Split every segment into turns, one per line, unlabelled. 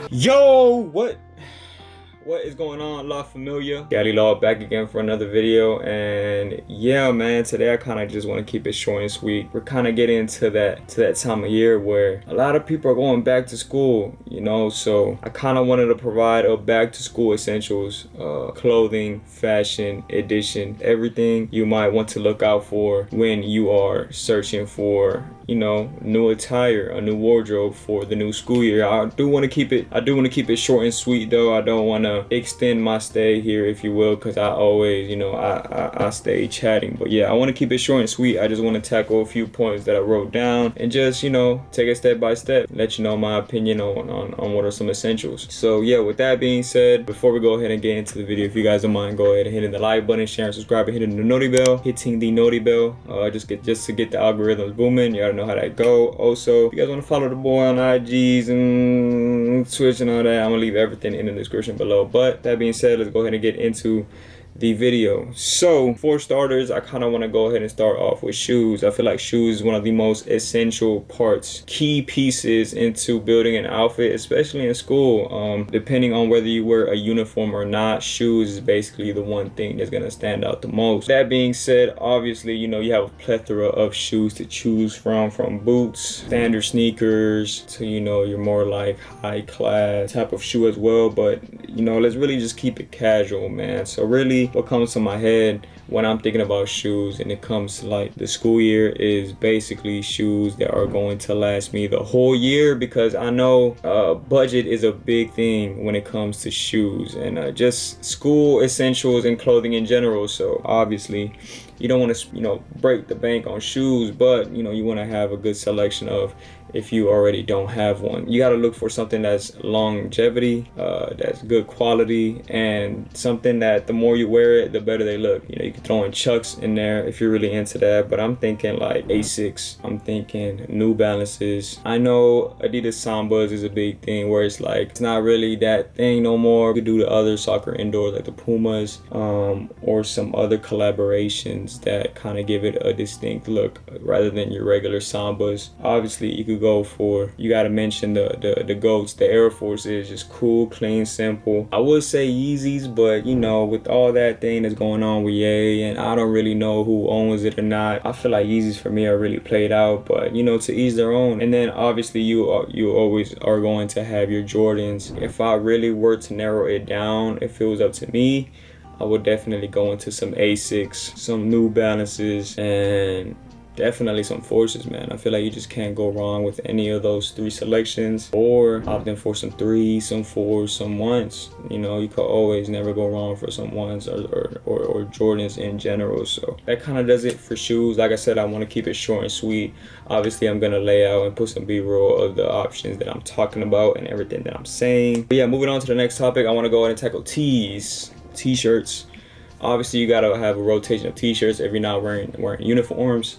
Yo, what is going on, La Familia? Daddy Law back again for another video, and yeah, man, today I kind of just want to keep it short and sweet. We're kind of getting into that time of year where a lot of people are going back to school, you know, so I kind of wanted to provide a back to school essentials, clothing, fashion, edition, everything you might want to look out for when you are searching for, you know, new attire, a new wardrobe for the new school year. I do want to keep it short and sweet though. I don't want to extend my stay here, if you will, because I always, you know, I stay chatting. But yeah, I want to keep it short and sweet. I just want to tackle a few points that I wrote down and just, you know, take it step by step, let you know my opinion on what are some essentials. So yeah, with that being said, before we go ahead and get into the video, if you guys don't mind, go ahead and hitting the like button, sharing, subscribing, hitting the noti bell, just to get the algorithms booming. You gotta know how that go. Also, if you guys want to follow the boy on IGs and Twitch and all that, I'm gonna leave everything in the description below. But that being said, let's go ahead and get into the video. So for starters, I kind of want to go ahead and start off with shoes. I feel like shoes is one of the most essential parts, key pieces into building an outfit, especially in school. Depending on whether you wear a uniform or not, shoes is basically the one thing that's gonna stand out the most. That being said, obviously, you know, you have a plethora of shoes to choose from boots, standard sneakers, to, you know, your more like high class type of shoe as well. But, you know, let's really just keep it casual, man. So really, what comes to my head when I'm thinking about shoes and it comes to like the school year is basically shoes that are going to last me the whole year, because I know budget is a big thing when it comes to shoes and just school essentials and clothing in general. So obviously you don't want to, you know, break the bank on shoes, but, you know, you want to have a good selection of, if you already don't have one, you got to look for something that's longevity, that's good quality, and something that the more you wear it, the better they look. You know, you can throw in Chucks in there if you're really into that, but I'm thinking like Asics, I'm thinking New Balances. I know Adidas Sambas is a big thing where it's like, it's not really that thing no more. You could do the other soccer indoors like the Pumas, or some other collaborations that kind of give it a distinct look rather than your regular Sambas. Obviously, you could go for, you got to mention the GOATs, the Air Forces, just cool, clean, simple. I would say Yeezys, but you know, with all that thing that's going on with Ye, and I don't really know who owns it or not, I feel like Yeezys for me are really played out, but you know, to each their own. And then obviously you always are going to have your Jordans. If I really were to narrow it down, if it was up to me, I would definitely go into some Asics, some New Balances, and definitely some Forces, man. I feel like you just can't go wrong with any of those three selections, or opting for some threes, some fours, some ones. You know, you could always never go wrong for some ones or Jordans in general. So that kind of does it for shoes. Like I said, I want to keep it short and sweet. Obviously, I'm gonna lay out and put some B-roll of the options that I'm talking about and everything that I'm saying. But yeah, moving on to the next topic, I want to go ahead and tackle t-shirts. Obviously, you gotta have a rotation of t-shirts if you're not wearing uniforms.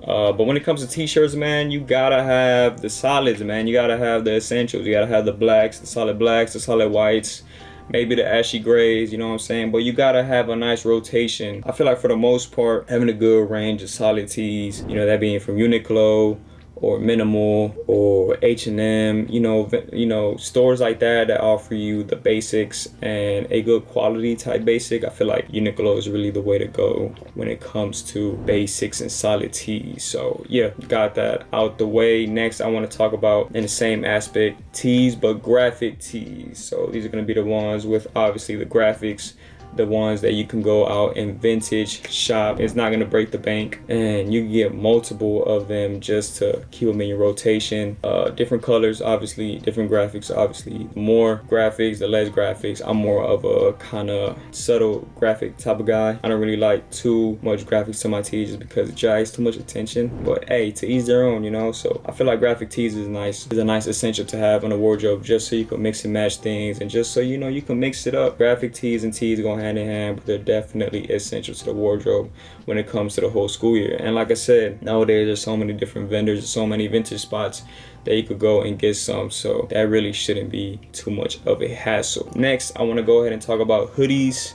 But when it comes to t-shirts, man, you gotta have the solids, man. You gotta have the essentials. You gotta have the blacks, the solid blacks, the solid whites, maybe the ashy grays, you know what I'm saying? But you gotta have a nice rotation. I feel like for the most part, having a good range of solid tees, you know, that being from Uniqlo or Minimal or H&M, you know, stores like that offer you the basics and a good quality type basic. I feel like Uniqlo is really the way to go when it comes to basics and solid tees. So yeah, got that out the way. Next, I want to talk about, in the same aspect, tees, but graphic tees. So these are going to be the ones with obviously the graphics, the ones that you can go out and vintage shop. It's not gonna break the bank, and you can get multiple of them just to keep them in your rotation. Different colors, obviously, different graphics, obviously. The more graphics, the less graphics. I'm more of a kind of subtle graphic type of guy. I don't really like too much graphics to my tees just because it drags too much attention. But hey, to each their own, you know. So I feel like graphic tees is a nice essential to have in a wardrobe, just so you can mix and match things, and just so you know you can mix it up. Graphic tees and tees go hand in hand, but they're definitely essential to the wardrobe when it comes to the whole school year. And like I said, nowadays there's so many different vendors, there's so many vintage spots that you could go and get some, so that really shouldn't be too much of a hassle. Next, I want to go ahead and talk about hoodies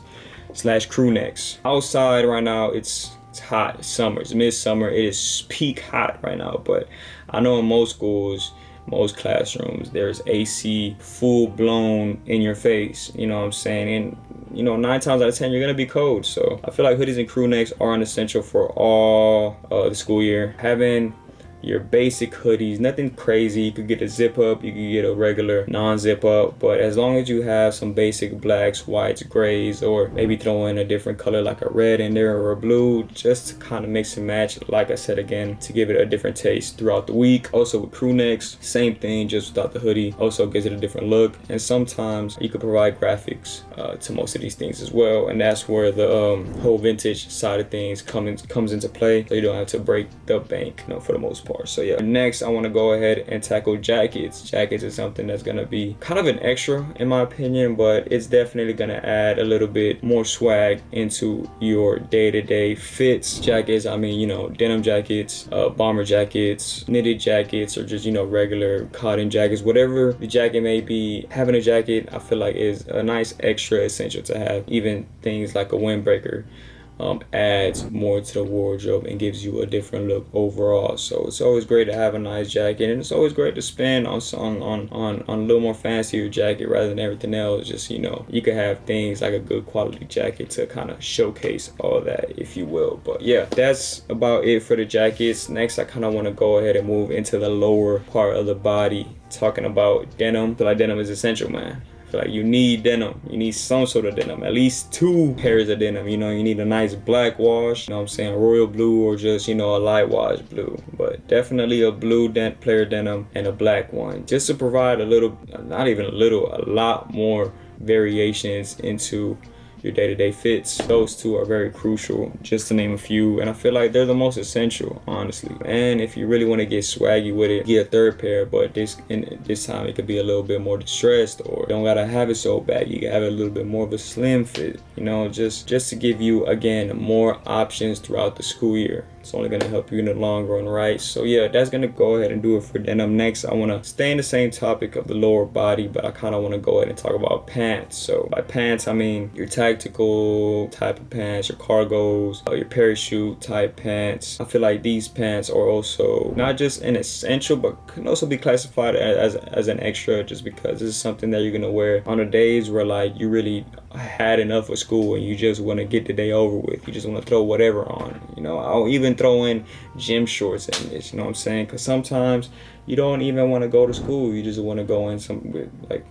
/ crew necks. Outside right now, it's It's hot. It's summer. It's midsummer. It is peak hot right now. But I know in most schools, most classrooms, there's AC full blown in your face. You know what I'm saying? And you know, 9 times out of 10, you're gonna be cold. So I feel like hoodies and crew necks are an essential for all the school year. Having your basic hoodies, nothing crazy. You could get a zip up, you could get a regular non-zip up, but as long as you have some basic blacks, whites, grays, or maybe throw in a different color like a red in there or a blue, just to kind of mix and match, like I said again, to give it a different taste throughout the week. Also with crew necks, same thing, just without the hoodie, also gives it a different look. And sometimes you could provide graphics to most of these things as well, and that's where the whole vintage side of things comes into play, so you don't have to break the bank, you know, for the most part. So yeah, next I want to go ahead and tackle jackets. Jackets is something that's going to be kind of an extra in my opinion, but it's definitely going to add a little bit more swag into your day-to-day fits. Jackets, I mean, you know, denim jackets, bomber jackets, knitted jackets, or just, you know, regular cotton jackets, whatever the jacket may be. Having a jacket, I feel like, is a nice extra essential to have. Even things like a windbreaker adds more to the wardrobe and gives you a different look overall. So it's always great to have a nice jacket, and it's always great to spend on a little more fancier jacket rather than everything else. Just, you know, you could have things like a good quality jacket to kind of showcase all that, if you will. But yeah, that's about it for the jackets. Next, I kind of want to go ahead and move into the lower part of the body, talking about denim. I feel like denim is essential, man. Like, you need denim. You need some sort of denim, at least 2 pairs of denim. You know, you need a nice black wash, you know what I'm saying, royal blue, or just, you know, a light wash blue, but definitely a blue player denim and a black one, just to provide a little, not even a little, a lot more variations into your day-to-day fits. Those 2 are very crucial, just to name a few, and I feel like they're the most essential, honestly. And if you really want to get swaggy with it, get a 3rd pair, but this time it could be a little bit more distressed, or don't gotta have it so bad. You can have it a little bit more of a slim fit, you know, just to give you, again, more options throughout the school year. It's only going to help you in the long run, right? So yeah, that's going to go ahead and do it for denim. Next, I want to stay in the same topic of the lower body, but I kind of want to go ahead and talk about pants. So by pants, I mean your tactical type of pants, your cargos, your parachute type pants. I feel like these pants are also not just an essential, but can also be classified as an extra, just because this is something that you're going to wear on the days where, like, you really had enough of school and you just want to get the day over with. You just want to throw whatever on. You know, I'll even throw in gym shorts in this, you know what I'm saying? Because sometimes you don't even want to go to school. You just want to go in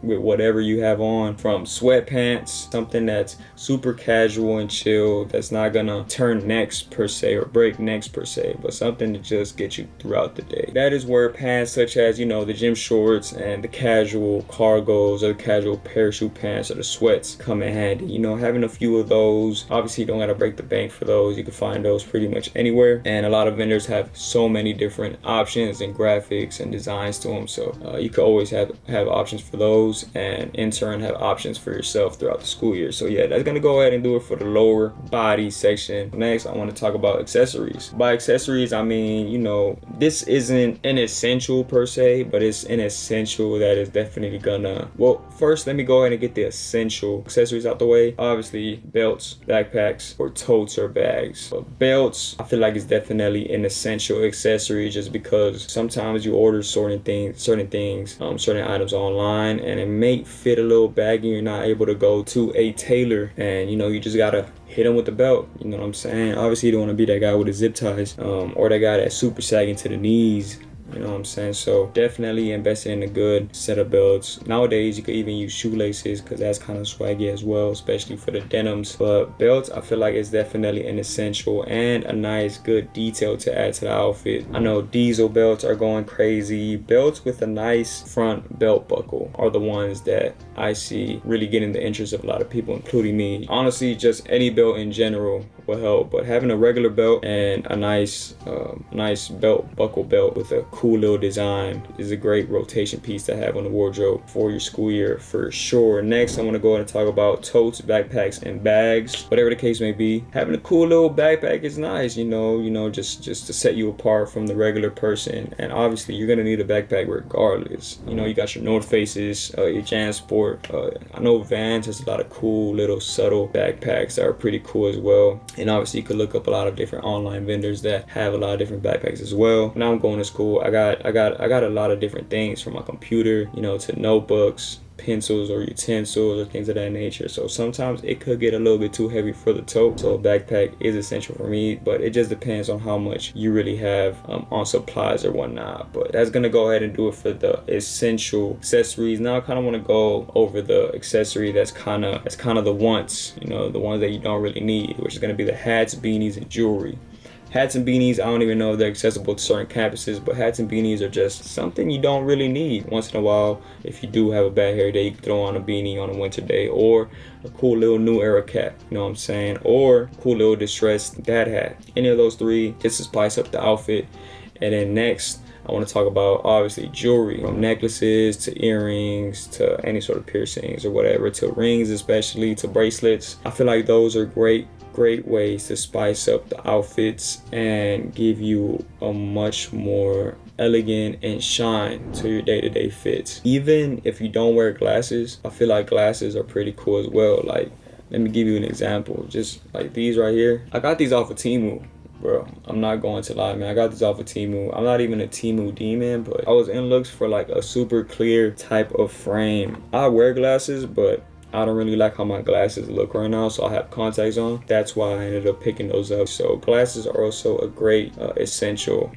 with whatever you have on, from sweatpants, something that's super casual and chill, that's not gonna turn necks per se or break necks per se, but something to just get you throughout the day. That is where pants such as, you know, the gym shorts and the casual cargos or the casual parachute pants or the sweats come in handy. You know, having a few of those, obviously you don't gotta break the bank for those. You can find those pretty much anywhere, and a lot of vendors have so many different options and graphics and designs to them, so you could always have options for those, and in turn have options for yourself throughout the school year. So yeah, that's gonna go ahead and do it for the lower body section. Next, I want to talk about accessories. By accessories, I mean, you know, this isn't an essential per se, but it's an essential that is definitely gonna, well, first let me go ahead and get the essential accessories out the way. Obviously, belts, backpacks, or totes or bags. But belts, I feel like it's definitely an essential accessory, just because sometimes you order certain items online and it may fit a little baggy. You're not able to go to a tailor, and you know, you just gotta hit them with the belt. You know what I'm saying? Obviously, you don't want to be that guy with the zip ties, or that guy that's super sagging to the knees. You know what I'm saying? So definitely investing in a good set of belts. Nowadays, you could even use shoelaces, because that's kind of swaggy as well, especially for the denims. But belts, I feel like it's definitely an essential and a nice, good detail to add to the outfit. I know diesel belts are going crazy. Belts with a nice front belt buckle are the ones that I see really getting the interest of a lot of people, including me. Honestly, just any belt in general will help, but having a regular belt and a nice belt, buckle belt with a cool little design. Is a great rotation piece to have on the wardrobe for your school year for sure. Next, I want to go ahead and talk about totes, backpacks, and bags. Whatever the case may be, having a cool little backpack is nice, just to set you apart from the regular person. And obviously, you're gonna need a backpack regardless. You got your North Faces, your JanSport. I know Vans has a lot of cool little subtle backpacks that are pretty cool as well. And obviously, you could look up a lot of different online vendors that have a lot of different backpacks as well. When I'm going to school, I got a lot of different things, from my computer, to notebooks, pencils or utensils or things of that nature. So sometimes it could get a little bit too heavy for the tote, so a backpack is essential for me, but it just depends on how much you really have on supplies or whatnot. But that's gonna go ahead and do it for the essential accessories. Now I kind of want to go over the accessory that's kind of the wants, the ones that you don't really need, which is gonna be the hats, beanies, and jewelry. Hats and beanies, I don't even know if they're accessible to certain campuses, but hats and beanies are just something you don't really need. Once in a while, if you do have a bad hair day, you can throw on a beanie on a winter day, or a cool little new era cap, you know what I'm saying? Or cool little distressed dad hat. Any of those three, just to spice up the outfit. And then next, I want to talk about, obviously, jewelry, from necklaces to earrings to any sort of piercings or whatever, to rings especially, to bracelets. I feel like those are great ways to spice up the outfits and give you a much more elegant and shine to your day-to-day fits. Even if you don't wear glasses, I feel like glasses are pretty cool as well. Like, let me give you an example. Just like these right here. I got these off of Temu. Bro, I'm not going to lie, man. I got this off of Temu. I'm not even a Temu demon, but I was in looks for like a super clear type of frame. I wear glasses, but I don't really like how my glasses look right now, so I have contacts on. That's why I ended up picking those up. So glasses are also a great essential,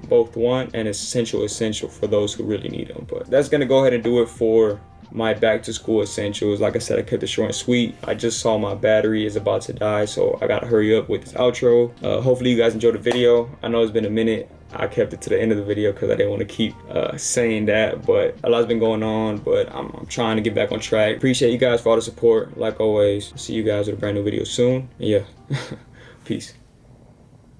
both want and essential for those who really need them. But that's gonna go ahead and do it for my back to school essentials. Like I said, I kept it short and sweet. I just saw my battery is about to die, so I gotta hurry up with this outro. Hopefully you guys enjoyed the video. I know it's been a minute. I kept it to the end of the video because I didn't want to keep saying that, but a lot's been going on, but I'm trying to get back on track. Appreciate you guys for all the support. Like always, see you guys with a brand new video soon. Yeah, peace.